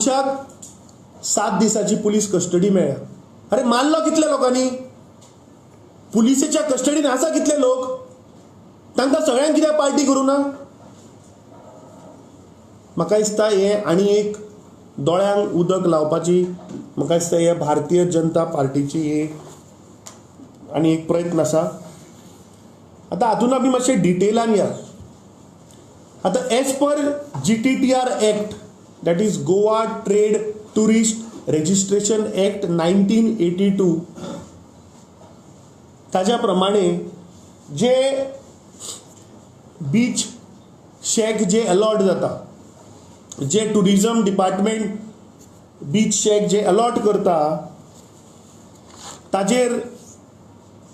7 दिसाची police custody मेळ्ळ्या. अरे मारलो कितल्या लोकांनी? पुलिसेच्या कस्टडीन आसा कितले लोक? तांकां सगळ्यांक कित्याक पार्टी करूं ना? म्हाका दिसता हे आनी एक दोळ्यांक उदक लावपाची, म्हाका दिसता हे भारतीय जनता पार्टीची एक आनी एक प्रयत्न आसा. आतां हातून आमी मातशें डिटेलान या. आतां as per GTTR act, that is Goa trade tourist registration act 1982, ताज्या प्रमाणे जे बीच शेक जे अलॉट जाता, जे टुरिजम डिपार्टमेंट बीच शेक जे अलॉट करता, ताजेर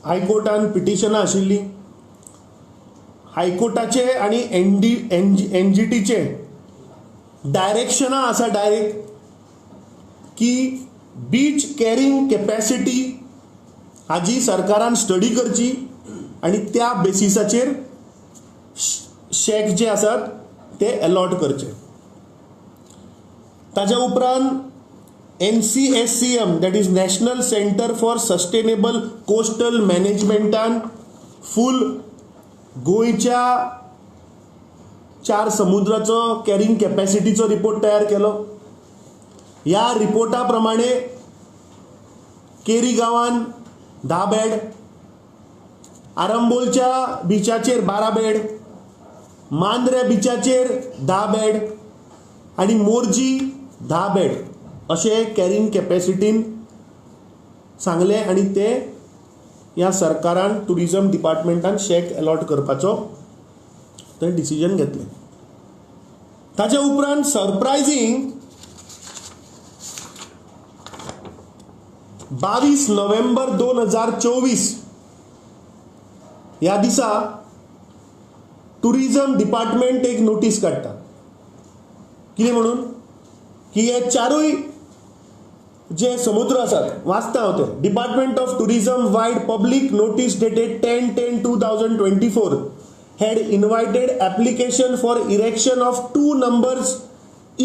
हायकोर्टान पिटिशनां आशिल्लीं. हायकोर्टाचे आनी NGTचे डायरेक्शनां आसा डायरेक्ट की बीच कॅरींग कॅपॅसिटी हाजी सरकारान स्टडी करची आनी त्या बेसिसाचेर शेक जे आसात ते अलॉट करचे. ताज्या उपरांत NCSCM, that is national centre for sustainable coastal मॅनेजमेंटान फूल गोंयच्या 4 समुद्राचो कॅरींग कॅपॅसिटीचो रिपोर्ट तयार केलो. ह्या रिपोर्टा प्रमाणे केरी गांवान 10 बेड, आरंबोलच्या बिचाचेर 12 बेड, मांद्रे बिचाचेर 10 बेड आनी मोरजी 10 बेड अशे कॅरींग कॅपॅसिटीन सांगले आनी ते ह्या सरकारान टुरिजम डिपार्टमेंटान शेक अलॉट करपाचो थंय डिसिजन घेतलें. ताच्या उपरांत सरप्रायझींग 22 नोव्हेंबर 2024 ह्या दिसा टुरिजम डिपार्टमेंट एक नोटीस काडटा. कितें म्हणून की हे 4य जे समुद्र आसात, वाचता हांव ते. Department of tourism wide public notice dated 10/10/2024 had invited application for erection of 2 numbers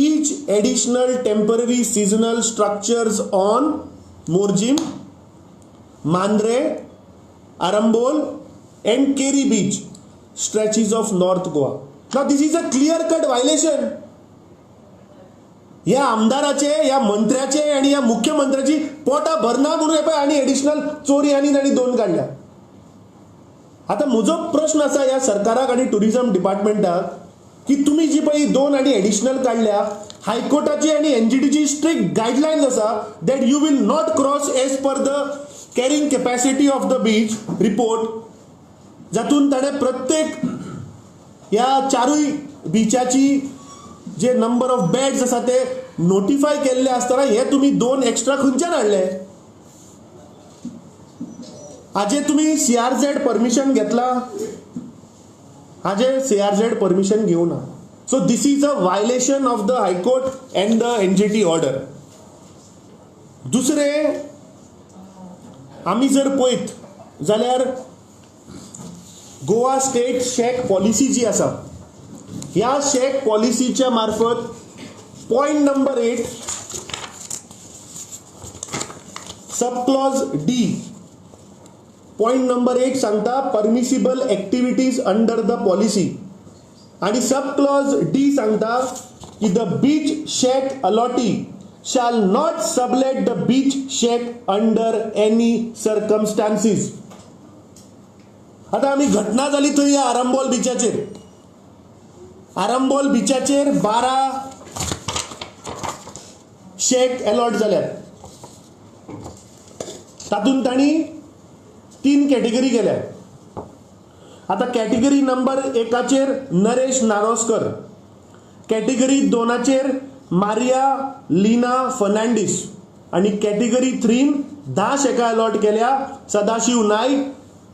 each additional temporary seasonal structures on Morjim, Mandre, Arambol and Keri beach stretches of North Goa. Now this is a clear cut violation. या आमदाराचे, या मंत्र्याचे आणि या मुख्यमंत्र्याची पोटा भरना म्हणून आणि additional चोरी आणि 2 काढल्या. आता म्हजो प्रश्न असा या सरकाराक आणि टुरिजम डिपार्टमेंटाक की तुम्ही जी पळय 2 आणि एडिशनल काढल्या, हायकोर्टाची आणि NGTची स्ट्रिक्ट गायडलायन्स आसा that you will not cross as per the carrying capacity of the beach report, जातून ताणें प्रत्येक ह्या 4य बिचाची जे नंबर ऑफ बेड्स आसा ते नोटिफाय केल्ले आसतना हे तुम्ही 2 एक्स्ट्रा खंयच्यान हाडले? हाजे तुम्ही CRZ परमिशन घेतला? हाजे CRZ परमिशन घेवना. So this is a violation of the high court and the NGT order. दुसरे आमी जर पळयत जाल्यार गोवा स्टेट शेक पॉलिसी जी आसा, ह्या शेक पॉलिसीच्या मार्फत point number 8 sub clause D, point number 8 सांगता permissible activities under the policy आणि सब क्लॉज D सांगता की the beach shack allottee shall not sublet the beach shack under any circumstances. आता आम्ही घटना झाली थंय या आरंबोल बिचाचेर. आरंबोल बिचाचेर 12 शेक अलॉट जाल्यात. तातूंत तांणी 3 कॅटेगरी केल्या. आता कॅटेगरी नंबर 1चेर नरेश नारोस्कर, कॅटेगरी 2चेर मारिया लीना फर्नांडीस आणि कॅटेगरी 3 10 शेकां अलॉट केल्या. सदाशिव नाईक,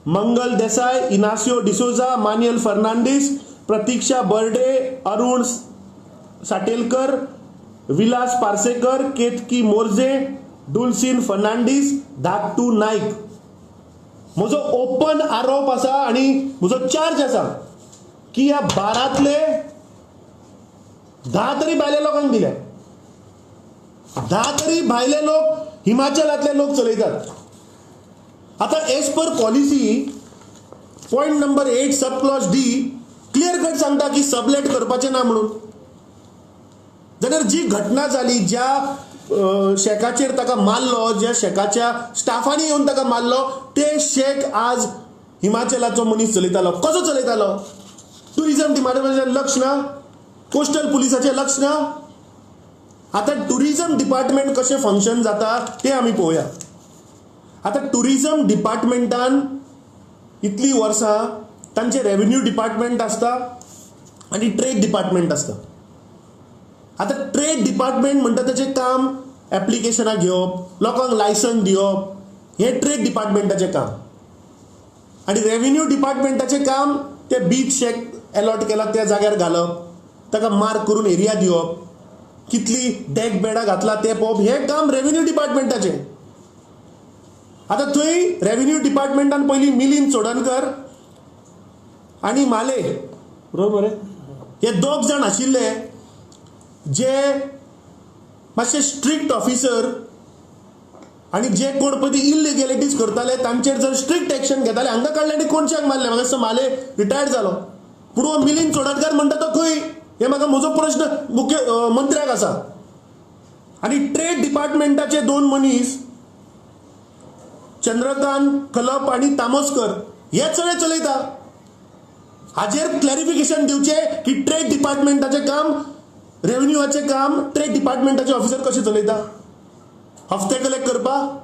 मंगल देसाय, इनासियो डिसोजा, मान्युअल फर्नांडीस, प्रतीक्षा बर्डे, अरुण साटेलकर, विलास पार्सेकर, केतकी मोर्जे, डुल्सिन फर्नांडीस, धाकटू नाईक. म्हजो ओपन आरोप आसा आणि म्हजो चार्ज आसा की ह्या 12तले 10 तरी भायल्या लोकांक दिल्या. 10 तरी भायले लोक हिमाचलातले लोक चलयतात. आता as per policy point number 8 sub clause D clear cut सांगता की सबलेट करपाचें ना म्हणून. जाल्यार जी घटना जाली, ज्या शेकाचेर ताका मारलो, ज्या शेकाच्या स्टाफांनी येवन ताका मारलो, ते शेक आज हिमाचलाचो मनीस चलयतालो. कसो चलयतालो? टुरिझम डिपार्टमेंटाचें लक्ष ना, कोस्टल पुलिसाचें लक्ष ना. आता टुरिझम डिपार्टमेंट कशें फंक्शन जाता ते आमी पळोवया. आता टुरिझम डिपार्टमेंटान इतली वर्सां तांचे रेव्हेन्यू डिपार्टमेंट आसता आनी ट्रेड डिपार्टमेंट आसता. आता ट्रेड डिपार्टमेंट म्हणटा ताचें काम एप्लिकेशनां घेवप, लोकांक लायसन दिवप, हें ट्रेड डिपार्टमेंटाचें काम. आनी रेव्हेन्यू डिपार्टमेंटाचें काम ते बीच शेक अलॉट केला त्या जाग्यार घालप, ताका मार्क करून एरिया दिवप, कितली डेक बेडां घातला ते पळोवप, हें काम रेव्हेन्यू डिपार्टमेंटाचें. आता थंय रेव्हेन्यू डिपार्टमेंटान पयलीं मिलिंद चोडणकर आनी माले, बरोबर हे 2 जाण आशिल्ले जे मातशे स्ट्रिक्ट ऑफिसर, आनी जे कोण पळय ती इलिगॅलिटीज करताले तांचेर जर स्ट्रिक्ट एक्शन घेताले. हांकां काडले आनी कोणशाक मारले. म्हाका दिसता माले रिटायर्ड जालो, पूण हो मिलिंद चोडणकर म्हणटा तो खंय, हे म्हाका म्हजो प्रश्न मुख्य मंत्र्याक आसा. आनी ट्रेड डिपार्टमेंटाचे 2 मनीस चंद्रकांत कलप आनी तामोस्कर हे चलयता. हाजेर क्लॅरिफिकेशन दिवचें की ट्रेड डिपार्टमेंटाचें काम, रेव्हेन्यूचे काम ट्रेड डिपार्टमेंटाचे ऑफिसर कशें चलयता. हफ्ते कलेक्ट करपाक.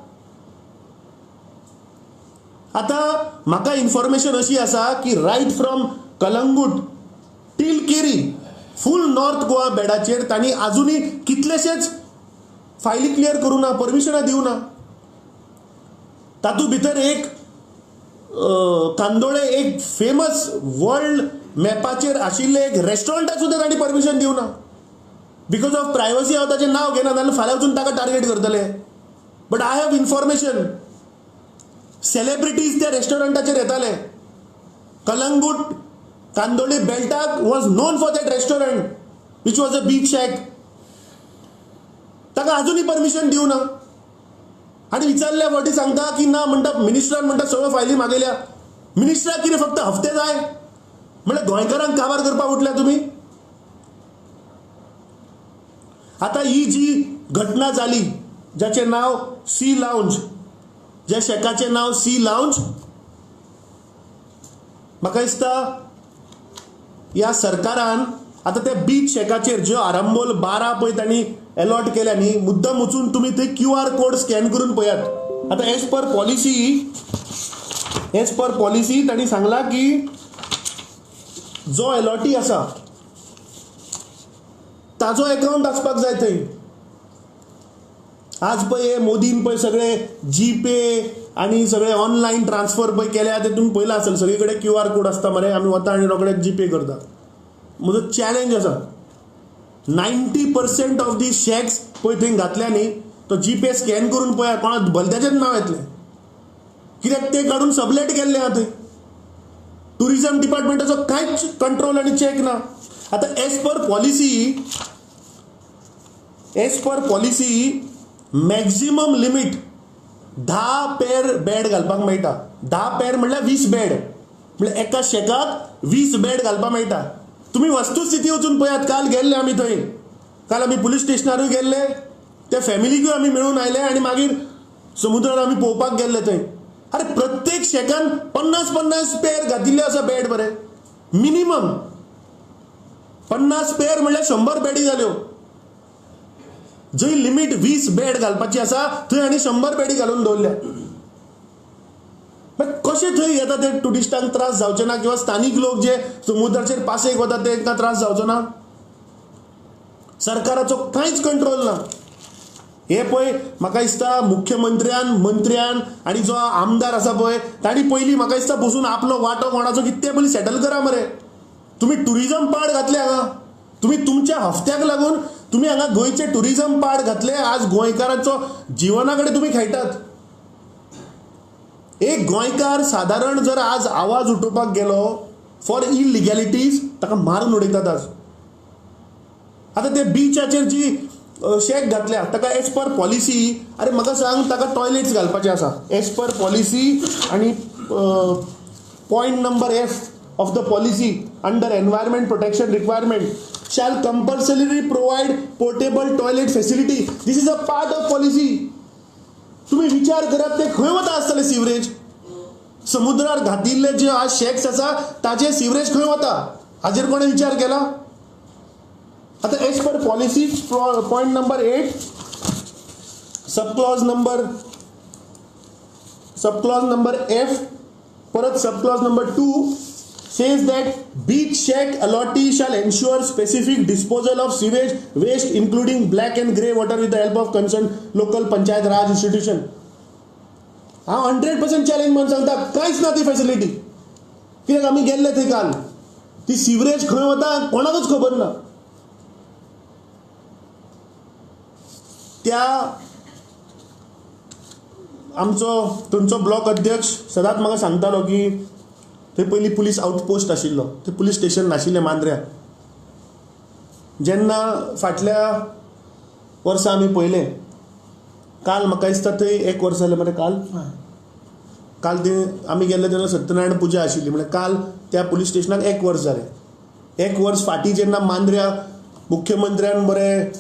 आता म्हाका इन्फॉर्मेशन अशी आसा की right from Calangute till Keri फूल नॉर्थ गोवा बेडाचेर तांणी आजुनी कितलेशेच फायली क्लियर करूं ना, परमिशनां दिवं ना. तातूंत भितर एक कांदोळे एक फेमस वर्ल्ड मॅपाचेर आशिल्ले एक रेस्टॉरंटाक सुद्दां तांणी परमिशन दिवं ना. बिकॉज ऑफ प्रायवसी हांव ताचें नांव घेना, नाजाल्यार फाल्यां वचून ताका टार्गेट करतले. But I have information celebrities त्या रेस्टॉरंटाचेर येताले. कलंगूट कांदोळे बेल्टाक was known for that restaurant which was a beach shack. ताका आजुनी परमिशन दिवं ना. आनी विचारल्या फावटी सांगता की ना, म्हणटा मिनिस्टरान म्हणटा सगळ्यो फायली मागयल्या. मिनिस्टराक कितें फक्त हफ्ते जाय म्हणल्यार गोंयकारांक काबार करपाक उठल्या तुमी. आता ही जी घटना जाली, ज्याचें नाव सी लाउंज, ज्या शेकाचें नाव सी लाउंज, म्हाका दिसता ह्या सरकारान आता त्या बीच शेकाचेर ज्यो आरंबोल 12 पळय तांणी अलॉट केल्या न्ही, मुद्दम वचून तुमी थंय QR कोड स्कॅन करून पळयात. आता एज पर पॉलिसी तांणी सांगला की जो अलॉटी आसा ताजो अकाउंट आसपाक जाय थंय. आज पळय मोदीन पळय सगळे जीपे आनी सगळे ऑनलायन ट्रान्सफर पळय केल्या, ते तुमी पळयलां आसतलें सगळे कडेन QR कोड आसता मरे. आमी वता आनी रोखडेच जीपे करता. म्हजो चॅलेंज आसा, 90% ऑफ दी शॅक्स पळय थंय घातल्या न्ही, तो जीपे स्कॅन करून पळया, कोणा भलत्याचेंच नांव येतलें. कित्याक ते काडून सबलेट केल्ले आहा थंय. टुरिझम डिपार्टमेंटाचो कांयच कंट्रोल आनी चॅक ना. आता as per policy maximum limit 10 पेर बेड घालपाक मेळटा. 10 पेर म्हणल्यार 20 बेड, म्हणल्यार एका शेकाक 20 बेड घालपाक मेळटा. तुम्ही वस्तुस्थिती वचून पळयात. काल गेल्ले आमी थंय, काल आमी पुलीस स्टेशनारूय गेल्ले, त्या फॅमिलीकूय आमी मेळून आयले आनी मागीर समुद्रार आमी पळोवपाक गेल्ले थंय. अरे प्रत्येक शेकान 50-50 पेर घातिल्ले आसा बेड. बरे मिनिमम 50 पेर म्हणल्यार 100 बेडी जाल्यो. जंय लिमीट 20 बेड घालपाची आसा थंय आनी 100 बेडी घालून दवरल्या. कशें थंय येता ते टुरिस्टांक त्रास जावचे ना, किंवा स्थानिक लोक जे समुद्राचेर पासेक वतात तांकां त्रास जावचो ना. सरकाराचो कांयच कंट्रोल ना. हे पळय म्हाका दिसता मंत्र्यान आनी जो आमदार आसा पळय तांणी पयलीं म्हाका दिसता बसून आपलो वांटो कोणाचो कितें तें पयलीं सेटल करा मरे. तुमी टुरिझम पाड घातले हांगा, तुमी तुमच्या हफ्त्याक लागून तुमी हांगा गोंयचे टुरिझम पाड घातले. आज गोंयकारांचो जिवना कडेन तुमी खेळटात. एक गोंयकार साधारण जर आज आवाज उठोवपाक गेलो फॉर इलिगॅलिटीज ताका मारून उडयतात आज. आता ते बीचाचेर जी शेक घातल्या ताका एज पर पॉलिसी. अरे म्हाका सांग, ताका टॉयलेट्स घालपाचे आसा एज पर पॉलिसी. आणि point number F of the policy under environment protection requirement shall compulsorily provide portable toilet facility. This is a part of policy. तुम्ही विचार करात ते खंय वता आसतले सिवरेज. समुद्रार घातिल्ले जे आज शेक्स आसा ताजे सिवरेज खंय वता हाजेर कोणे विचार केला. आता as per policy point number 8 subclause number F परत subclause number 2 says that beach shack allottee shall ensure specific disposal of sewage waste including black and grey water with the help of concerned local panchayat raj institution. हा 100% challenge म्हणून सांगता. कांयच ना ती facility. कित्याक आमी गेल्ले थंय काल. ती सिवरेज खंय वता कोणाकच खबर ना. त्या आमचो थंयचो ब्लॉक अध्यक्ष सदांच म्हाका सांगतालो की थंय पयलीं पुलीस आउटपोस्ट आशिल्लो. थंय पुलीस स्टेशन नाशिल्लें मांद्र्या. जेन्ना फाटल्या वर्सा आमी पळयलें, काल म्हाका दिसता थंय 1 वर्स जालें मरे. काल ते आमी गेल्ले तेन्ना सत्यनारायण पुजा आशिल्ली. म्हणजे काल त्या पुलीस स्टेशनाक 1 वर्स जालें. 1 वर्स फाटीं जेन्ना मांद्र्या मुख्यमंत्र्यान बरें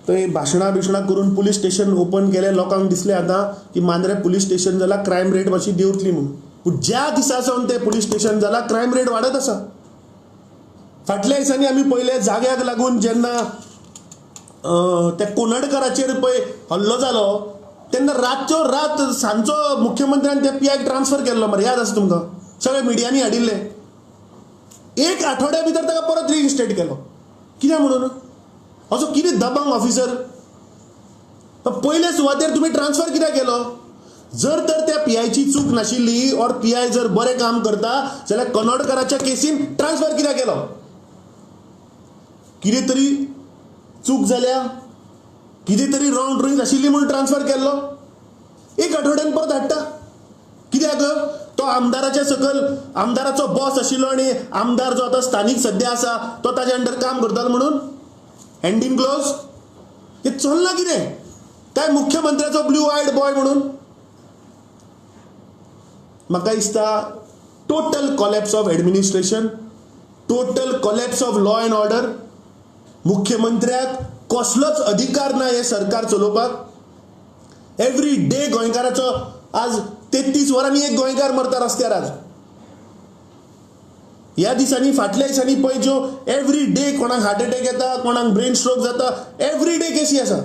थंय भाशणां करून पुलीस स्टेशन ओपन केलें, लोकांक दिसलें आतां की मांद्र्या पुलीस स्टेशन जाल्यार क्रायम रेट मातशी देंवतली म्हणून. पूण ज्या दिसा सावन तें पुलीस स्टेशन जालां क्रायम रेट वाडत आसा. फाटल्या दिसांनी आमी पळयलें जाग्याक लागून जेन्ना त्या कोनडकराचेर पळय हल्लो जालो तेन्ना रातचो रात सांजचो मुख्यमंत्र्यान त्या पीआयक ट्रान्सफर केल्लो मरे. याद आसा तुमकां? सगळे मिडियांनी हाडिल्ले. 1 आठवड्या भितर ताका परत रिइन्स्टेट केलो. कित्याक म्हणून? असो कितें दबांग ऑफिसर? पयले सुवातेर तुमी ट्रान्सफर कित्याक केलो? जर तर त्या पीआयची चूक नाशिल्ली और पीआय जर बरें काम करता जाल्यार कनोडकराच्या केसीन ट्रान्सफर कित्याक केलो? कितें तरी चूक जाल्या, कितें तरी रॉंग ड्रॉईंग आशिल्ली म्हणून ट्रान्सफर केल्लो. 1 आठवड्यान परत हाडटा. कित्याक? तो आमदाराच्या सकल आमदाराचो बॉस आशिल्लो आणि आमदार जो आतां स्थानीक सध्या आसा तो ताजे अंडर काम करतालो म्हणून हँड इन ग्लोव्स. हे चलना कितें? काय मुख्यमंत्र्याचो ब्लू आयड बॉय म्हणून? म्हाका दिसता total collapse of administration, total collapse of law and order. मुख्यमंत्र्याक कसलोच अधिकार ना हे सरकार चलोवपाक. एवरी डे गोंयकाराचो आज 33 वरांनी 1 गोंयकार मरता रस्त्यार. आज ह्या दिसांनी फाटल्या दिसांनी पळय ज्यो एवरी डे कोणाक हार्ट अटॅक येता, कोणाक ब्रेन स्ट्रोक जाता, एवरी डे केसी आसा.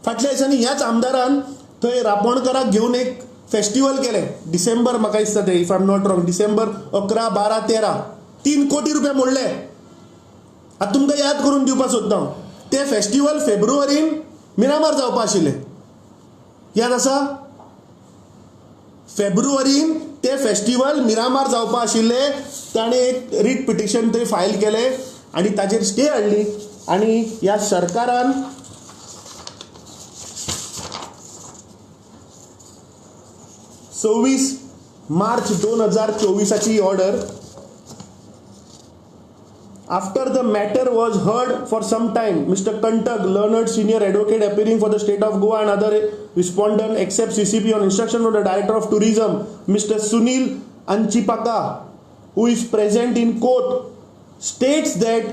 फाटल्या दिसांनी ह्याच आमदारान थंय रापणकराक घेवन एक फेस्टिवल केलें. डिसेंबर म्हाका दिसता ते, if I am not wrong, December 11, 12, 13 3 कोटी रुपया मोडले. आतां तुमकां याद करून दिवपाक सोदता हांव. ते फेस्टिवल फेब्रुवारीन मिरामार जावपा आशिल्लें. याद आसा? फेब्रुवारीन ते फेस्टिवल मिरामार जावपा आशिल्लें. ताणें एक रीट पिटिशन थंय फायल केलें आनी ताचेर स्टे हाडली. आनी ह्या सरकारान 26 March 2024 order. After the matter was heard for some time, Mr. Kantak, learned senior advocate appearing for the state of Goa and other respondent except CCP on instruction of the Director of Tourism, Mr. Sunil Anchipaka, who is present in court, states that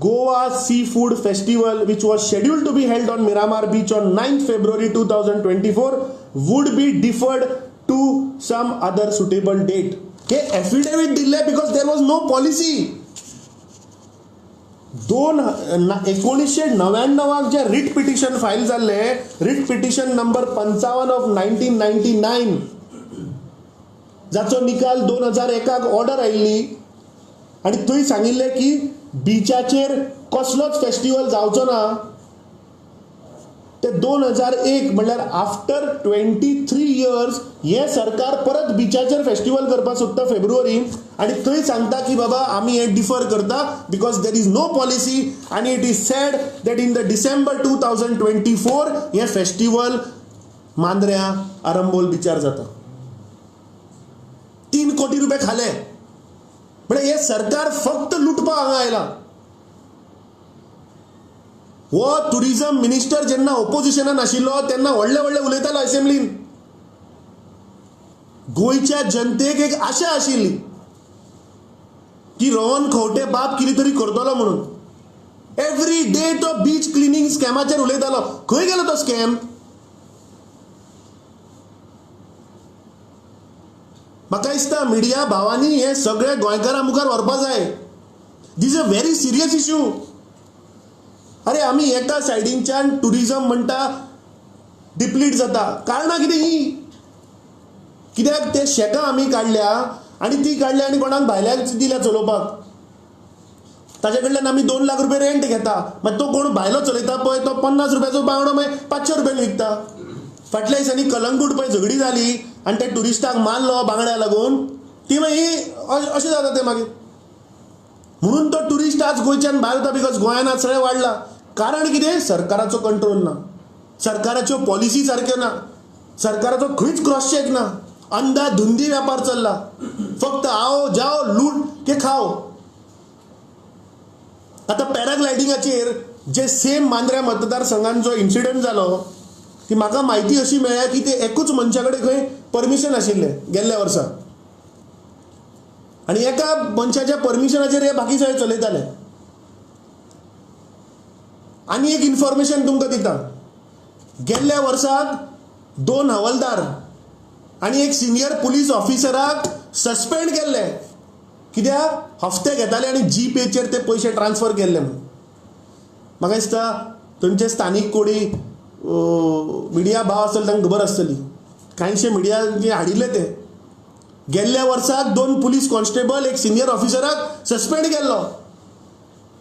Goa Seafood Festival, which was scheduled to be held on Miramar Beach on 9th February 2024, would be deferred to some other suitable date. He affidavit दिले because there was no policy. 1999 जे writ petition file जाल्ले, writ petition number 55 of 1999, जाचो निकाल 2001 order आयिल्ली आनी थंय सांगिल्लें की बिचाचेर कसलोच फेस्टिवल जावचो ना. ते 2001 म्हणल्यार आफ्टर 23 इयर्स हे सरकार परत बिचाचेर फेस्टिवल करपाक सोदता फेब्रुवारीन. आनी थंय सांगता की बाबा आमी हे डिफर करता because there is no policy. आनी it is said that in the December 2024 हे फेस्टिवल मांद्र्या आरंबोल बिचार जाता. 3 कोटी रुपये खाले. म्हणजे हे सरकार फक्त लुटपाक हांगा आयला. हो टुरिझम मिनिस्टर जेन्ना ओपोजिशनान आशिल्लो तेन्ना व्हडले व्हडले उलयतालो असेंब्लीन. गोंयच्या जनतेक एक आशा आशिल्ली की रोहन खंवटे बाप कितें तरी करतलो म्हणून. एवरी डे तो बीच क्लिनिंग स्कॅमाचेर उलयतालो. खंय गेलो तो स्कॅम? म्हाका दिसता मिडिया भावांनी हे सगळे गोंयकारां मुखार व्हरपा जाय. दीस अ व्हेरी सिरियस इश्यू. अरे आमी एका सायडींच्यान टुरिझम म्हणटा डिप्लीट जाता. कारणां कितें ही? कित्याक ते शेकां आमी काडल्या आनी ती काडल्या आनी कोणाक भायल्याक दिल्या चलोवपाक. ताजे कडल्यान आमी 2 लाख रुपया रेंट घेता. मागीर तो कोण भायलो चलयता पळय तो 50 रुपयाचो बांगडो मागीर 500 रुपयान विकता. फाटल्या दिसांनी कलंगूट पळय झगडी जाली आनी त्या टुरिस्टाक मारलो बांगड्या लागून. ती मागीर अशें जाता तें मागीर. म्हणून तो टुरिस्ट आज गोंयच्यान भायर वता बिकॉज गोंयान आज सगळें वाडलां. कारण कितें? सरकाराचो कंट्रोल ना. सरकाराच्यो पॉलिसी सारक्यो ना. सरकाराचो खंयच क्रॉस चॅक ना. अंधाधुंदी व्यापार चल्ला. फक्त आओ जाओ लूट के खाओ. आता पॅराग्लायडिंगाचेर जे सेम मांद्र्या मतदारसंघान जो इन्सिडंट जालो ती म्हाका म्हायती अशी मेळ्ळ्या की ते एकूच मनशा कडेन खंय परमिशन आशिल्लें गेल्ल्या वर्सा आनी एका मनशाच्या परमिशनाचेर हे बाकी सगळे चलयताले. आनी एक इन्फॉर्मेशन तुमकां दिता. गेल्ल्या वर्साक 2 हवालदार आनी एक सिनियर पुलीस ऑफिसराक सस्पेंड केल्ले. कित्याक हफ्ते घेताले आनी जीपेचेर ते पयशे ट्रान्सफर केल्ले म्हणून. म्हाका दिसता थंयचे स्थानीक कोणी मिडिया भाव आसतले तांकां खबर आसतली. कांयशे मिडिया जे हाडिल्ले ते गेल्ल्या वर्साक 2 पुलीस कॉन्स्टेबल एक सिनियर ऑफिसराक सस्पेंड केल्लो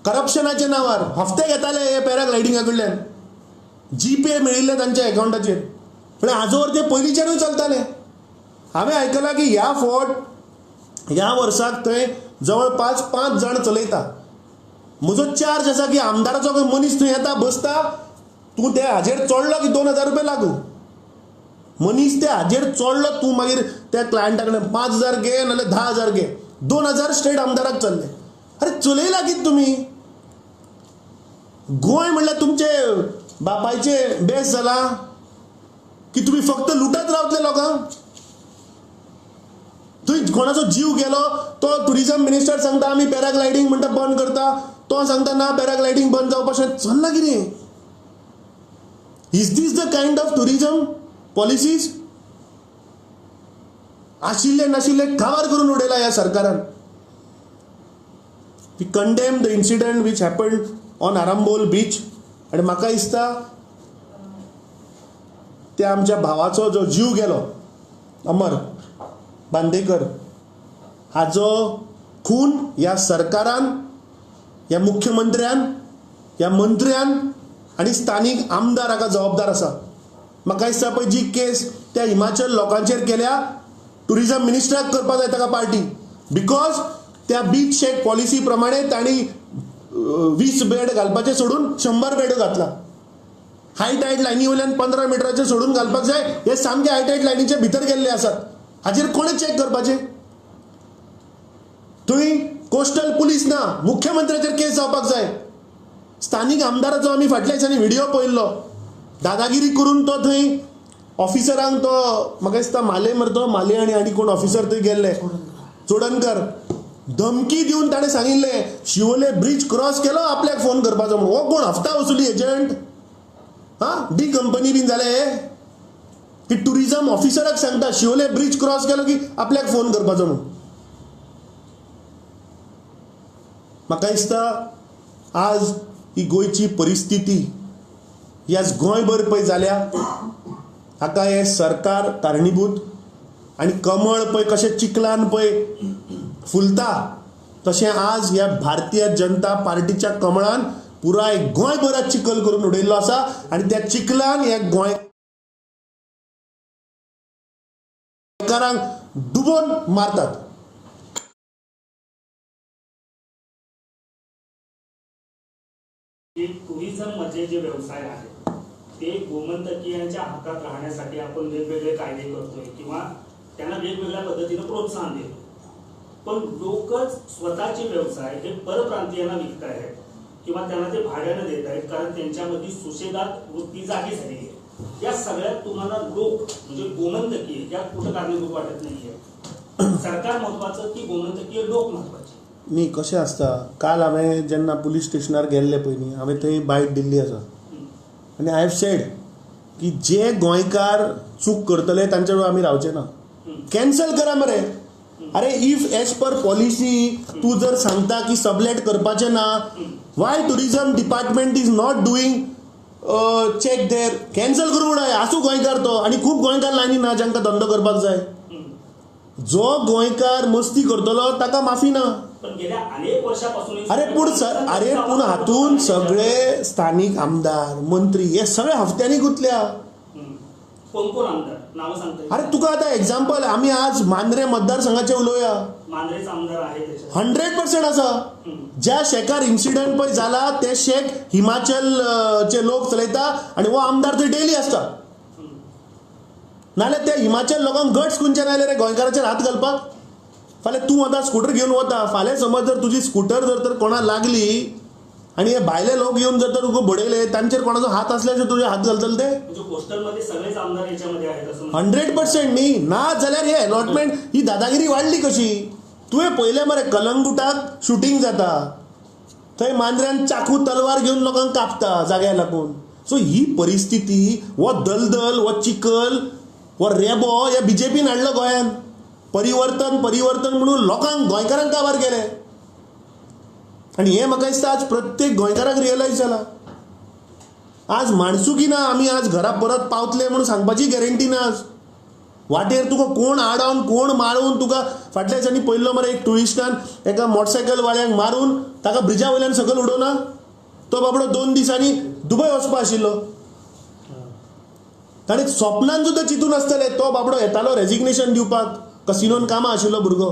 करप्शनाच्या नांवार. हफ्ते घेताले हे पॅराग्लायडिंगा कडल्यान. जीपे मेळिल्ले तांच्या अकाउंटाचेर. पण आजवर ते पयलींच्यानूय चलताले. हांवें आयकलां की ह्या फावट ह्या वर्साक थंय जवळपास 5 जाण चलयता. म्हजो चार्ज आसा की आमदाराचो खंय मनीस थंय येता बसता. तूं त्या हाजेर चडलो की 2000 रुपया लागू. मनीस त्या हाजेर चडलो तूं मागीर त्या क्लायंटा कडेन 5000 घे नाजाल्यार 10000 घे. 2000 स्ट्रेट आमदाराक चल्ले. अरे चलयला कितें तुमी? गोंय म्हणल्यार तुमचे बापायचे बेस जाला की तुमी फक्त लुटत रावतले लोकांक? थंय कोणाचो जीव गेलो तो टुरिझम मिनिस्टर सांगता आमी पॅराग्लायडिंग म्हणटा बंद करता. तो सांगता ना पॅराग्लायडिंग बंद जावपाचें. चल्लां कितें? Is this the kind of tourism policies? आशिल्ले नाशिल्ले काबार करून उडयला ह्या सरकारान. We condemn the incident which happened on Arambol beach. आनी म्हाका दिसता त्या आमच्या भावाचो जो जीव गेलो अमर बांदेकर हाजो खून ह्या सरकारान ह्या मुख्यमंत्र्यान ह्या मंत्र्यान आनी स्थानीक आमदार हाका जबाबदार आसा. म्हाका दिसता पळय जी केस त्या हिमाचल लोकांचेर केल्या टुरिझम मिनिस्टराक करपा जाय ताका पार्टी. बिकॉज त्या बीच शेक पॉलिसी प्रमाणे तांणी 20 बेड घालपाचे सोडून 100 बेड घातला. हाय टायड लायनी वयल्यान 15 मिटराचे सोडून घालपाक जाय. हे सामके हाय टायड लायनीचे भितर गेल्ले आसात. हाजेर कोणे चॅक करपाचे? थंय कोस्टल पुलीस ना. मुख्यमंत्र्याचेर केस जावपाक जाय. स्थानीक आमदाराचो आमी फाटल्या दिसांनी व्हिडिओ पळयल्लो. दादागिरी करून तो थंय ऑफिसरांक तो म्हाका दिसता माले मरतो माले आनी कोण ऑफिसर थंय गेल्ले चोडणकर धमकी दिवन ताणें सांगिल्लें शिवोले ब्रिज क्रॉस केलो आपल्याक फोन करपाचो म्हणून. हो कोण हफ्ता वसुली एजंट? डी कंपनी बीन जाले की टुरिझम ऑफिसराक सांगता शिवोले ब्रिज क्रॉस केलो की आपल्याक फोन करपाचो म्हणून. म्हाका दिसता आज ही गोंयची परिस्थिती ही आज गोंयभर पळय जाल्या हाका हे सरकार कारणीभूत. आनी कमळ पळय कशें चिखलान पळय फुलता तशें आज ह्या भारतीय जनता पार्टीच्या कमळान पुराय गोंयभरात चिखल करून उडयल्लो आसा. आनी त्या चिखलान ह्या गोंयकारांक डुबोवन मारतात. टुरिझम मध्ये जे व्यवसाय आहेत ते गोमंतकीयांच्या हक्कात राहण्यासाठी आपण वेगवेगळे कायदे करतोय किंवा त्यांना वेगवेगळ्या पद्धतीने प्रोत्साहन देतो. पण लोकच स्वतःचे व्यवसाय हे परप्रांतीयांना विकतायत. किंवा त्यांना ते भाड्यानं देत आहेत कारण त्यांच्यामध्ये सुशेदात वृत्ती जागी झालेली आहे. या सगळ्यात तुम्हाला लोक म्हणजे गोमंतकीय या कुठं कारणीभूत वाटत नाहीये? सरकार महत्वाचं की गोमंतकीय लोक महत्वाचे? न्ही कशें आसता, काल हांवें जेन्ना पुलीस स्टेशनार गेल्ले पयलीं हांवें थंय बायट दिल्ली आसा आनी आय हॅव सेड की जे गोंयकार चूक करतले तांचे वेळार आमी रावचे ना. कॅन्सल करा मरे. अरे इफ एज पर पॉलिसी तूं जर सांगता की सबलेट करपाचें ना, why tourism department is not doing check there, cancel करूं म्हणा. आसूं गोंयकार तो, आनी खूब गोंयकार लायनी ना जांकां धंदो करपाक जाय. जो गोंयकार मस्ती करतलो ताका माफी ना. पण गेल्या अनेक वर्षापासून अरे पूण हातून सगळे स्थानिक आमदार मंत्री हे सगळे हफ्त्यांनी गुंतल्या. कोण कोण आमदार नाव सांगता? अरे तुका आता एक्झाम्पल आमी आज मांद्रे मतदारसंघाचे उलोवया. मांद्रेचा आमदार आहे त्याच्यात 100% आसा. ज्या शेकार इन्सिडंट पळय जाला ते शेक हिमाचलचे लोक चलयता आनी हो आमदार थंय डेली आसता. नाल्यार त्या हिमाचल लोकांक गट्स खंयच्यान आयले रे गोंयकाराचेर हात घालपाक? फाल्यां तूं आतां स्कूटर घेवन वता, फाल्यां समज जर तुजी स्कूटर जर तर कोणा लागली आनी हे भायले लोक येवन जर तर तुका बडयले, तांचेर कोणाचो हात आसल्याचेर तुजे हात घालतले ते? म्हणजे पोस्टलमध्ये सगळेच आमदार याच्यामध्ये आहेत असं 100% न्ही. ना जाल्यार हे अलॉटमेंट ही दादागिरी वाडली कशी? तुवें पयलें मरे कलंगुटाक शूटिंग जाता, थंय मांद्र्यान चाकू तलवार घेवन लोकांक कापता जाग्यार लागून. सो ही परिस्थिती, हो दलदल, हो चिखल, हो रेबो हे बीजेपीन हाडलो गोंयान. परिवर्तन म्हणून लोकांक गोंयकारांक काबार केले. आनी हें म्हाका दिसता आज प्रत्येक गोंयकाराक रियलायज जाला. आज माणसुकी ना, आमी आज घरा परत पावतले म्हणून सांगपाची गॅरंटी ना. आज वाटेर तुका कोण आडावन कोण मारून तुका फाटल्या दिसांनी पयल्लो मरे एक टुरिस्टान एका मोटरसायकल वाल्याक मारून ताका ब्रिजा वयल्यान सकयल उडोवना. तो बाबडो 2 दिसांनी दुबय वचपा आशिल्लो. ताणें स्वप्नान सुद्दां चिंतून आसतले तो बाबडो येतालो रेजिग्नेशन दिवपाक, कसिनोन कामां आशिल्लो भुरगो.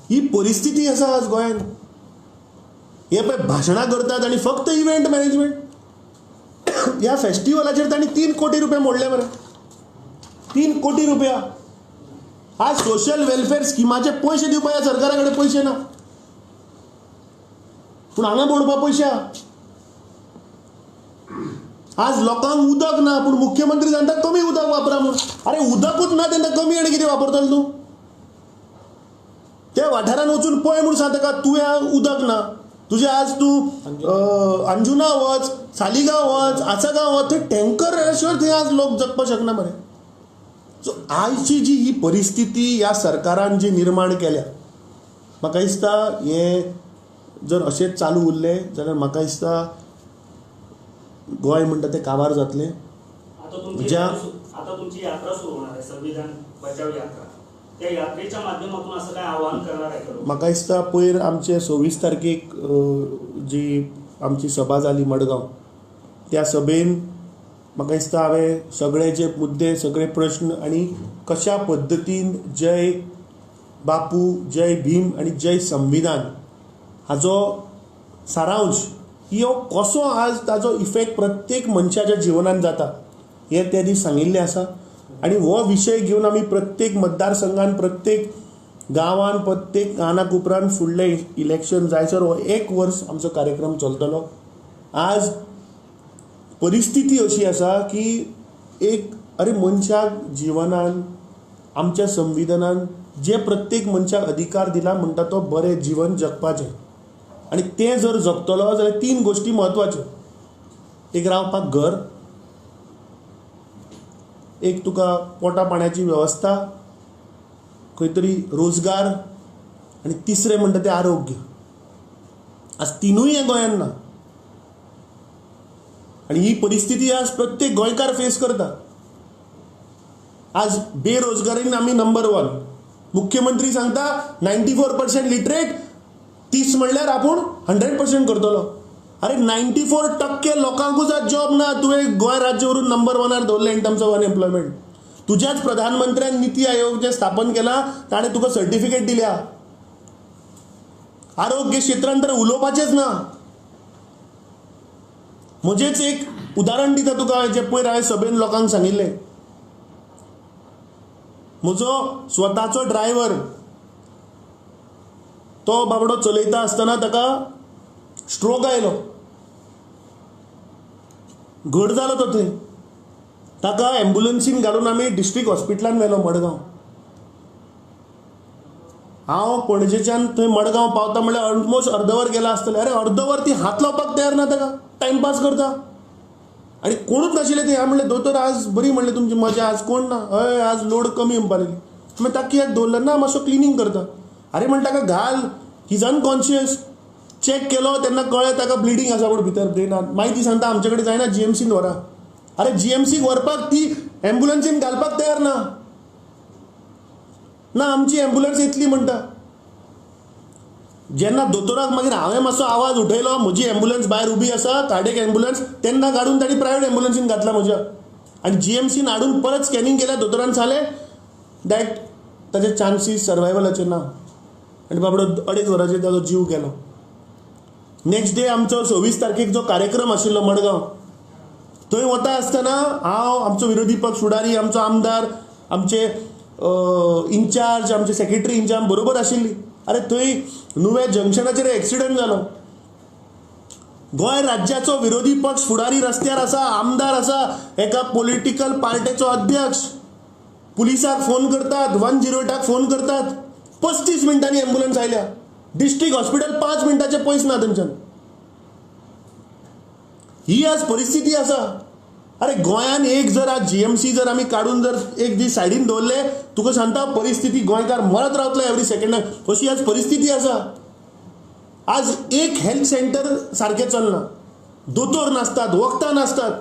ही परिस्थिती आसा आज गोंयान. हे पळय भाशणां करतात आनी फक्त इव्हेंट मॅनेजमेंट. ह्या फेस्टिवलाचेर तांणी 3 कोटी रुपया मोडले मरे. 3 कोटी रुपया. आज सोशल वेलफेअर स्किमाचे पयशे दिवपा ह्या सरकारा कडेन पयशे ना. पूण हांगा मोडपा पयशे आहा. आज लोकांक उदक ना पूण मुख्यमंत्री सांगता कमी उदक वापरा म्हणून. अरे उदकूच ना तेन्ना कमी आनी कितें वापरतलो तूं? त्या वाठारान वचून पळय म्हणून सांगता का तुवें उदक ना. तुजे आज तूं अंजुना वच, सालिगांव वच, आसागांव वच, थंय टँकर शिवाय थंय आज लोक जगपाक शकना मरे. सो आयची जी ही परिस्थिती ह्या सरकारान जी निर्माण केल्या, म्हाका दिसता हे जर अशेंच चालू उरलें जाल्यार म्हाका दिसता गोंय म्हणटा तें काबार जातलें. आता तुमची यात्रा सुरू होणार आहे, संविधान बचाव यात्रा. त्या यात्रेच्या माध्यमातून असं काय आवाहन करणार आहे का? म्हाका दिसता पयर आमचे 26 तारखेक जी आमची सभा जाली मडगांव, त्या सभेन म्हाका दिसता हांवें सगळे जे मुद्दे, सगळे प्रश्न आनी कशा पद्दतीन जय बापू, जय भीम आनी जय संविधान हाजो सारांश हो कसो आज ताजो इफेक्ट प्रत्येक मनशाच्या जिवनान जाता हें त्या दीस सांगिल्लें आसा. आनी हो विशय घेवन आमी प्रत्येक मतदारसंघान, प्रत्येक गांवान, प्रत्येक कानाकोपऱ्यान फुडलें इलेक्शन जायसर हो 1 वर्स आमचो कार्यक्रम चलतलो. आज परिस्थिती अशी आसा की अरे मनशाक जिवनान आमच्या संविधानान जे प्रत्येक मनशाक अधिकार दिला म्हणटा तो बरें जीवन जगपाचें. आनी तें जर जगतलो जाल्यार 3 गोश्टी म्हत्वाच्यो. एक रावपाक घर, एक तुका पोटा पाण्याची वेवस्था, खंय तरी रोजगार आनी तिसरें म्हणटा तें आरोग्य. आज तिनूय हे गोंयान ना. आनी ही परिस्थिती आज प्रत्येक गोंयकार फेस करता. आज बेरोजगारीन आमी नंबर 1. मुख्यमंत्री सांगता 94% लिटरेट, 30 म्हणल्यार आपूण 100% करतलो. अरे 94% लोकांकूच आज जॉब ना. तुवें गोंय राज्य व्हरून नंबर 1 दवरलें इन टर्म्स ऑफ अनएम्प्लॉयमेंट. तुज्याच प्रधानमंत्र्यान नीती आयोग जे स्थापन केला ताणें तुका सर्टिफिकेट दिल्या. आरोग्य क्षेत्रांत तर उलोवपाचेंच ना. म्हजेंच एक उदाहरण दिता तुका, जे पयर हांवें सभेन लोकांक सांगिल्लें. म्हजो स्वताचो ड्रायव्हर, तो बाबडो चलयता आसतना ताका स्ट्रोक आयलो. घट जालो तो थंय ताका एम्ब्युलन्सीन घालून आमी डिस्ट्रिक्ट हॉस्पिटलान व्हेलो मडगांव. हांव पणजेच्यान थंय मडगांव पावता म्हणल्यार ऑलमोस्ट अर्दवर गेला आसतलें. अरे अर्दवर ती हात लावपाक तयार ना ताका, टायमपास करता. आनी कोणूच नाशिल्ले थंय. हांवें म्हणलें दोतोर आज बरी म्हणलें तुमची मजा, आज कोण ना. हय आज लोड कमी म्हणपा लागली. मागीर ताका कित्याक दवरलं ना, मातसो क्लिनींग करता. अरे म्हणटा ताका घाल, ही इज अनकॉन्शियस. चॅक केलो तेन्ना कळ्ळें ताका ब्लिडींग आसा पूण भितर ब्रेनात. मागीर ती सांगता आमचे कडेन जायना, जीएमसीन व्हरा. अरे जीएमसीक व्हरपाक ती एम्ब्युलन्सीन घालपाक तयार ना. ना आमची एम्ब्युलन्स येतली म्हणटा. जेन्ना दोतोराक मागीर हांवें मातसो आवाज उठयलो, म्हजी एम्ब्युलन्स भायर उबी आसा, कार्डियक एम्ब्युलन्स, तेन्ना काडून ताणी प्रायवेट एम्ब्युलन्सीन घातला म्हज्या. आनी जीएमसीन हाडून परत स्कॅनिंग केल्या दोतोरान सांगलें दॅट ताचे चान्सीस सर्वायवलाचे ना. आनी बाबडो 2.5 वरांचेर ताजो जीव गेलो. नेक्स्ट डे आमचो 26 तारखेक जो कार्यक्रम आशिल्लो मडगांव, थंय वता आसतना हांव, आमचो विरोधी पक्ष फुडारी, आमचो आमदार, आमचे इन्चार्ज, आमचे सेक्रेटरी इन्चार्ज बरोबर आशिल्ली. अरे थंय नुवें जंक्शनाचेर एक्सिडंट जालो. गोंय राज्याचो विरोधी पक्ष फुडारी रस्त्यार आसा, आमदार आसा, एका पॉलिटिकल पार्टीचो अध्यक्ष. पुलिसाक फोन करतात, 108 फोन करतात. 35 मिनटांनी एम्ब्युलन्स आयल्या. डिस्ट्रिक्ट हॉस्पिटल 5 मिनटाचे पयस ना थंयच्यान. ही आज परिस्थिती आसा. अरे गोंयान एक जर आज जीएमसी जर आमी काडून जर एक दीस सायडीन दवरले, तुका सांगता परिस्थिती गोंयकार मरत रावतलो एवरी सेकंडाक. अशी आज परिस्थिती आसा. आज एक हेल्थ सेंटर सारकें चलना, दोतोर नासतात, वखदां नासतात.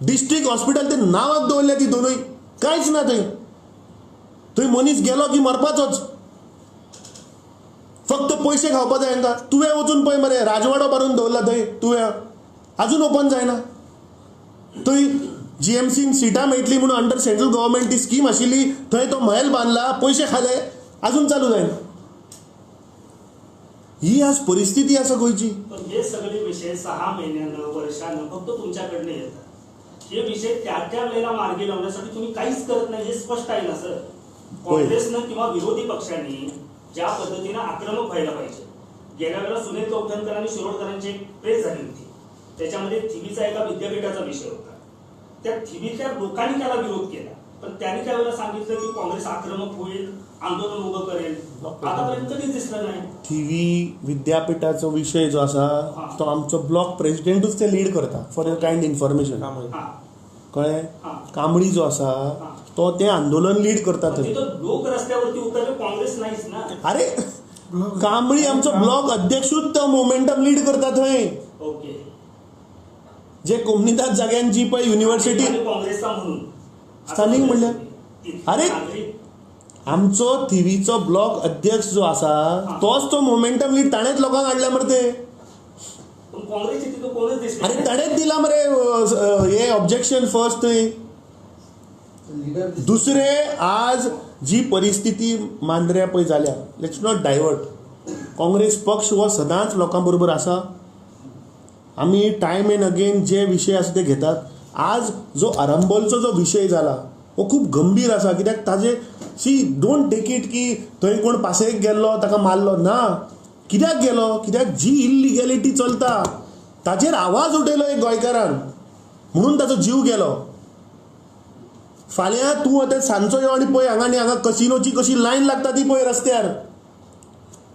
डिस्ट्रिक्ट हॉस्पिटल ते नांवाक दवरले ती दोनूय, कांयच ना थंय. थंय मनीस गेलो की मरपाचोच. फक्त पयशे खावपा जाय हांकां. तुवें वचून पळय मरे, राजवाडो बांदून दवरला थंय तुवें, आजून ओपन जायना. थंय जीएमसीन सिटां मेळटली म्हणून अंडर सेंट्रल गव्हर्मेंट ती स्कीम आशिल्ली, थंय तो महल बांदला, पयशे खाले, आजून चालू जायना. ही आज परिस्थिती आसा गोंयची. पण हे सगळे विषय 6 महिन्यानं, वर्षानं फक्त तुमच्याकडनं येतात. हे विषय त्या वेळेला मार्गी लावण्यासाठी तुम्ही काहीच करत नाही, हे स्पष्ट आहे ना सर. काँग्रेसनं किंवा विरोधी पक्षांनी ज्या पद्धतीनं आक्रमक व्हायला पाहिजे. गेल्या वेळेला सुनील कौठणकर आणि शिरोडकरांची एक प्रेस झाली होती, त्याच्यामध्ये थिबीचा एका विद्यापीठाचा विषय होता. त्या थिबीतल्या लोकांनी त्याला विरोध केला, पण त्यांनी त्यावेळेला सांगितलं की काँग्रेस आक्रमक होईल, आंदोलन उभं करेल. आतापर्यंत कधीच दिसलं नाही. थिवी विद्यापीठाचो विषय जो आसा तो आमचो ब्लॉक प्रेसिडेंटूच ते लीड करता. फॉर युअर कायंड इन्फॉर्मेशन, कळ्ळें. कांबळी जो आसा तो ते आंदोलन लीड करता थंय. लोक रस्त्यावरती उतरले, काँग्रेस नाहीच ना. अरे कांबळी आमचो ब्लॉक अध्यक्षूच तो मोमेंटम लीड करता थंय. ओके. जे कोमनीदाद जाग्यान जी पळय युनिव्हर्सिटी काँग्रेसचा म्हणून स्थानिक म्हणल्यार, अरे आमचो थिवीचो ब्लॉक अध्यक्ष जो आसा तोच तो मोमेंटम लीड, ताणेच लोकांक हाडल्या मरे ते. काँग्रेसचे तिथं कोणच दिसले. अरे ताणेच दिला मरे हे ऑब्जेक्शन फर्स्ट थंय. दुसरे आज जी परिस्थिती मांद्र्या पळय जाल्या, लेट्स नॉट डायवर्ट. काँग्रेस पक्ष हो सदांच लोकां बरोबर आसा. आमी टायम एंड अगेन जे विशय आसा ते घेतात. आज जो आरंबोलचो जो विशय जाला हो खूब गंभीर आसा. कित्याक ताजे डोंट टेक इट की थंय कोण पासयेक गेल्लो ताका मारलो ना. कित्याक गेलो? कित्याक जी इल्लिगॅलिटी चलता ताजेर आवाज उठयलो एक गोंयकारान, म्हणून ताचो जीव गेलो. फाल्यां तूं आतां सांजचो यो आनी पळय हांगा कसिनोची कशी लायन लागता ती पळय रस्त्यार.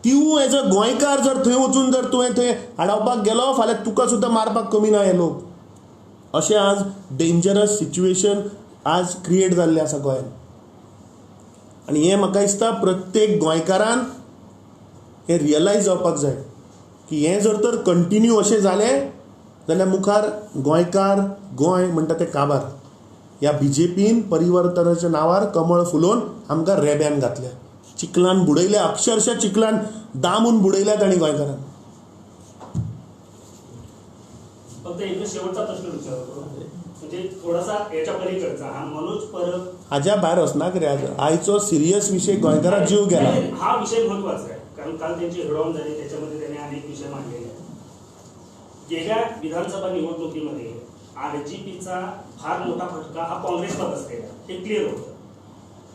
तूं एज अ गोंयकार जर थंय वचून जर तुवें थंय आडावपाक गेलो, फाल्यां तुका सुद्दां मारपाक कमी ना हे लोक. अशें आज डेंजरस सिच्युएशन आज क्रिएट जाल्लें आसा गोंयांत. आनी हें म्हाका दिसता प्रत्येक गोंयकारान हें रियलायज जावपाक जाय की हें जर तर कंटिन्यू अशें जालें जाल्यार मुखार गोंयकार, गोंय म्हणटा तें काबार. ह्या बीजेपीन परिवर्तनाच्या नांवार कमळ फुलोवन आमकां रेब्यान घातल्या, चिखलान बुडयल्या, अक्षरशः चिखलान दामून बुडयल्या तांणी गोंयकारांक. फक्त एक शेवटचा प्रश्न विचारतो, म्हणजे थोडासा याच्या पलीकडचा, हा मनोज परब हाज्या भायर वचनाक रे. आयचो सिरियस विशय गोंयकाराक जीव गेला. हा विषय महत्वाचा आहे, कारण काल त्यांची हेडऑन झाली, त्याच्यामध्ये त्यांनी अनेक विषय मांडलेले आहेत. गेल्या विधानसभा निवडणुकीमध्ये आरजीपीचा फार मोठा फटका हा काँग्रेसला बसलेला, हे क्लिअर होतं.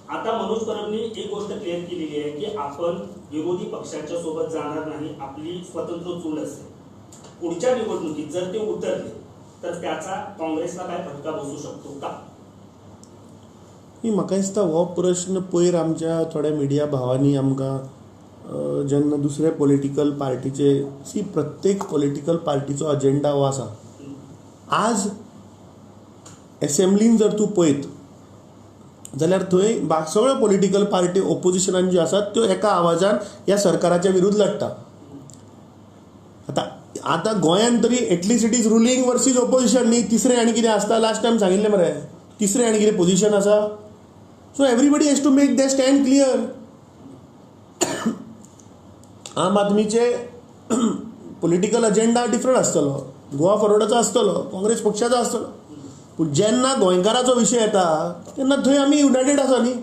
आता मनोज परबनी एक गोष्ट क्लिअर केलेली आहे की आपण विरोधी पक्षाच्या सोबत जाणार नाही, आपली स्वतंत्र चूल असेल. पुढच्या निवडणुकीत जर ते उतरले तर त्याचा काँग्रेसला काय फटका बसू शकतो का? म्हाका दिसता हो प्रश्न पयर आमच्या थोड्या मिडिया भावांनी आमकां जेन्ना दुसरे पॉलिटिकल पार्टीचे प्रत्येक पॉलिटिकल पार्टीचो अजेंडा हो आसा. आज एसेंब्लीन जर तूं पळयत जाल्यार थंय सगळ्यो पॉलिटिकल पार्टी ओपोजिशनान ज्यो आसात त्यो एका आवाजान ह्या सरकाराच्या विरुद्ध लढटा. आतां गोंयांत तरी at least it is ruling versus opposition न्ही. तिसरें आनी कितें आसता, लास्ट टायम सांगिल्लें मरे, तिसरें आनी कितें पोजिशन आसा. So everybody has to make their stand clear. आम आदमीचे पॉलिटिकल अजेंडा डिफरंट आसतलो, गोवा फॉरवर्डाचो आसतलो, काँग्रेस पक्षाचो आसतलो, पूण जेन्ना गोंयकाराचो विशय येता तेन्ना थंय आमी युनायटेड आसा न्ही.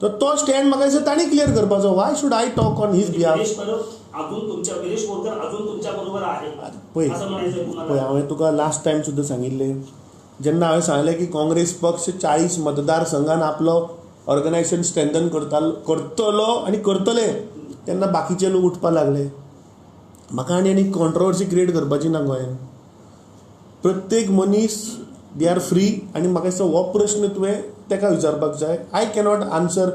तर तो स्टँड म्हाका दिसता तांणी क्लियर करपाचो. Why should I talk on his behalf. Viresh Borkar अजून तुमच्या बरोबर आहे पळय असं म्हणायचं पळय, तुम्हाला? हांवें तुका लास्ट टायम सुद्दां सांगिल्लें, जेन्ना हांवें सांगलें की काँग्रेस पक्ष 40 मतदारसंघान आपलो ऑर्गनायझेशन स्ट्रेंथन करतलो आनी करतले, तेन्ना बाकीचे लोक उठपाक लागले. म्हाका आनी कॉन्ट्रोवर्सी क्रिएट करपाची ना गोंयांत. प्रत्येक मनीस दे आर फ्री आनी म्हाका दिसता हो प्रश्न तुवें ताका विचारपाक जाय. I cannot answer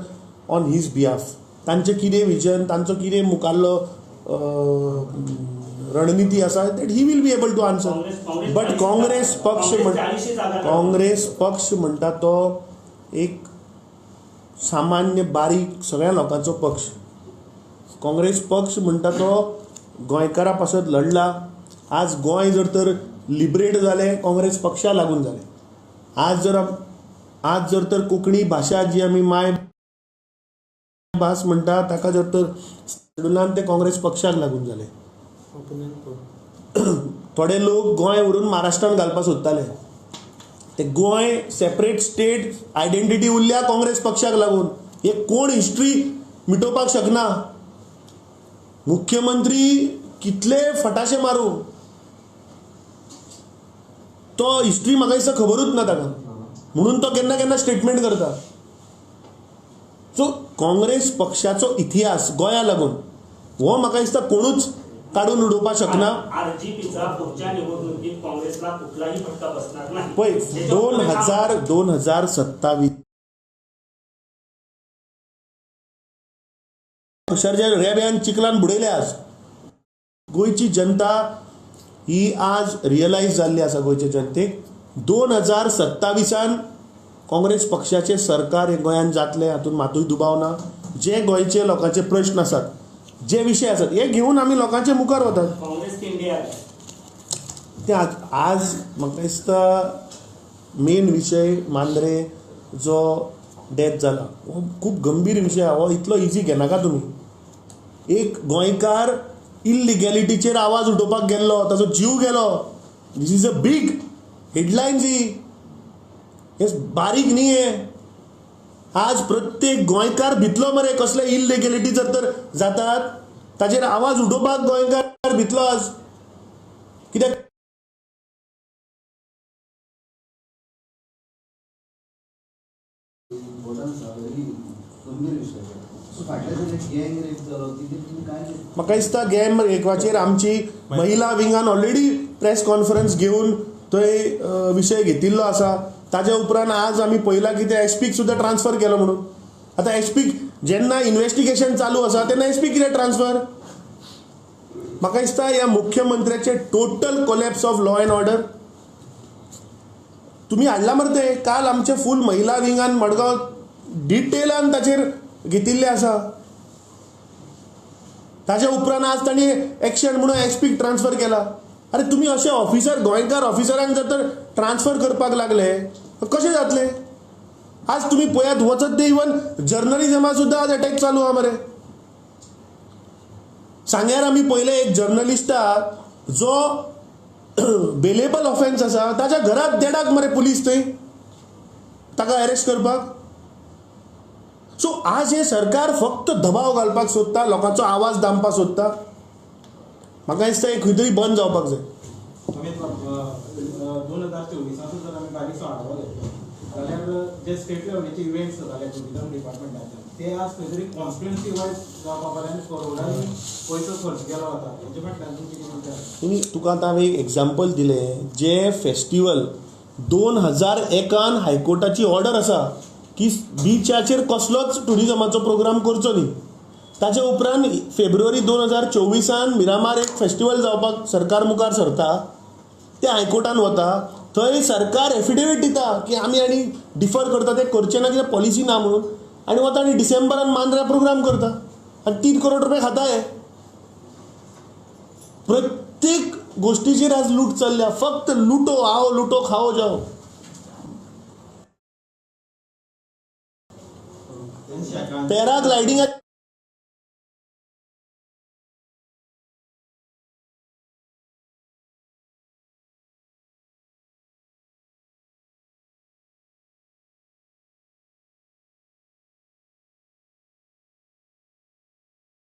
on his behalf. तांचें कितें विजन, तांचो कितें मुखारलो रणनीती आसा that he will be able to answer. But Congress पक्ष म्हणटा तो एक सामान्य बारीक सगळ्या लोकांचो पक्ष. काँग्रेस पक्ष म्हणटा तो गोंयकारा पासत लढला. आज गोंय जर तर लिबरेट जालें काँग्रेस पक्षा लागून जालें. आज जर तर कोंकणी भाशा जी आमी माय भास म्हणटा ताका जर तर शेड्युलान ते काँग्रेस पक्षाक लागून जालें. थोडे लोक गोंय व्हरून महाराष्ट्रान घालपाक सोदताले. ते गोंय सेपरेट स्टेट आयडेंटिटी उरल्या काँग्रेस पक्षाक लागून. हे कोण हिस्ट्री मिटोवपाक शकना. मुख्यमंत्री कितले फटाशे मारू तो हिस्ट्री म्हाका दिसता खबरूच ना ताका, म्हणून तो केन्ना केन्ना स्टेटमेंट करता. सो काँग्रेस पक्षाचो इतिहास गोंया लागून हो म्हाका दिसता कोणूच काडून उडोवपाक शकना. आरजीपीचा पुढच्या निवडणुकीत काँग्रेसला कुठलाही फटका बसणार नाही. पळय 2027 अक्षरशः रेब्यान चिखलान बुडयले. आज गोंयची जनता ही आज रियलायज जाल्ली आसा. गोंयच्या जनतेक 2027 काँग्रेस पक्षाचे सरकार हे गोंयांत जातले हातूंत मातूय दुबाव ना. जे गोंयचे लोकांचे प्रश्न आसात, जे विशय आसात, हे घेवन आमी लोकांचे मुखार वतात. काँग्रेस इंडिया ते आज म्हाका दिसता मेन विशय मांद्रे जो डेथ जाला हो खूब गंभीर विशय. हो इतलो इजी घेनाका तुमी. एक गोंयकार इल्लिगॅलिटीचेर आवाज उठोवपाक गेल्लो, ताचो जीव गेलो. This is a big headlines. हे बारीक न्ही. हे आज प्रत्येक गोंयकार भितलो मरे कसले इल्लिगॅलिटी जर तर जातात ताचेर आवाज उठोवपाक गोंयकार भितलो. आज कित्याक म्हाका दिसता गँग रेपाचेर आमची महिला विंगान ऑलरेडी प्रेस कॉन्फरन्स घेवन थंय विशय घेतिल्लो आसा. ताज्या उपरांत आज आमी पळयलां की ते एसपीक सुद्दां ट्रान्सफर केलो म्हणून. आतां एसपीक जेन्ना इन्व्हेस्टिगेशन चालू आसा तेन्ना एसपी कितें ट्रान्सफर. म्हाका दिसता ह्या मुख्यमंत्र्याचे total collapse of law and order तुमी हाडला मरे. ते काल आमचे फूल महिला विंगान मडगांव डिटेलान ताचेर घेतिल्ले आसा. ताज्या उपरांत आज तांणी एक्शन म्हणून एसपीक ट्रान्सफर केला. अरे तुमी अशे ऑफिसर गोंयकार ऑफिसरांक जर तर ट्रान्सफर करपाक लागले कशें जातले. आज तुमी पळयात वचत ते इवन जर्नलिझमा सुद्दां आज अटॅक चालू आहा मरे. सांग्यार आमी पळयले एक जर्नलिस्टाक जो बेलेबल ऑफेन्स आसा ताच्या घरात देडाक मरे पुलीस थंय ताका अरेस्ट करपाक. सो आज हे सरकार फक्त दबाव घालपाक सोदता, लोकांचो आवाज दामपाक सोदता. म्हाका दिसता हे खंय तरी बंद जावपाक जाय. 2024 जर आमी बारीकसो आढावो घेतलो जाल्यार जे स्टेट लेवलीचे इव्हेंट्स जाले टुरिझम डिपार्टमेंटाचे ते आज खंय तरी कॉन्स्टिट्युएन्सी वायज जावपा बरें करोडांनी पयसो खर्च केलो वता हेजे फाटल्यान तुमची कितें म्हणटा? तुका आतां हांवें एक एग्जाम्पल दिलें जे फेस्टिवल 2001 हायकोर्टाची ऑर्डर आसा की बिचाचेर कसलोच टुरिझमाचो प्रोग्राम करचो न्ही. ताचे उपरांत फेब्रुवारी 2024 मिरामार एक फेस्टिवल जावपाक सरकार मुखार सरता, ते हायकोर्टान वता, थंय सरकार एफिडेवीट दिता की आमी आनी डिफर करता ते करचे ना कित्याक पॉलिसी ना म्हणून, आनी वता आनी डिसेंबरान मांद्र्या प्रोग्राम करता आनी 3 करोड रुपये खाता हे. प्रत्येक गोष्टीचेर आज लूट चल्ल्या, फक्त लुटो आओ लुटो खाओ जाओ. पॅराग्लायडिंगा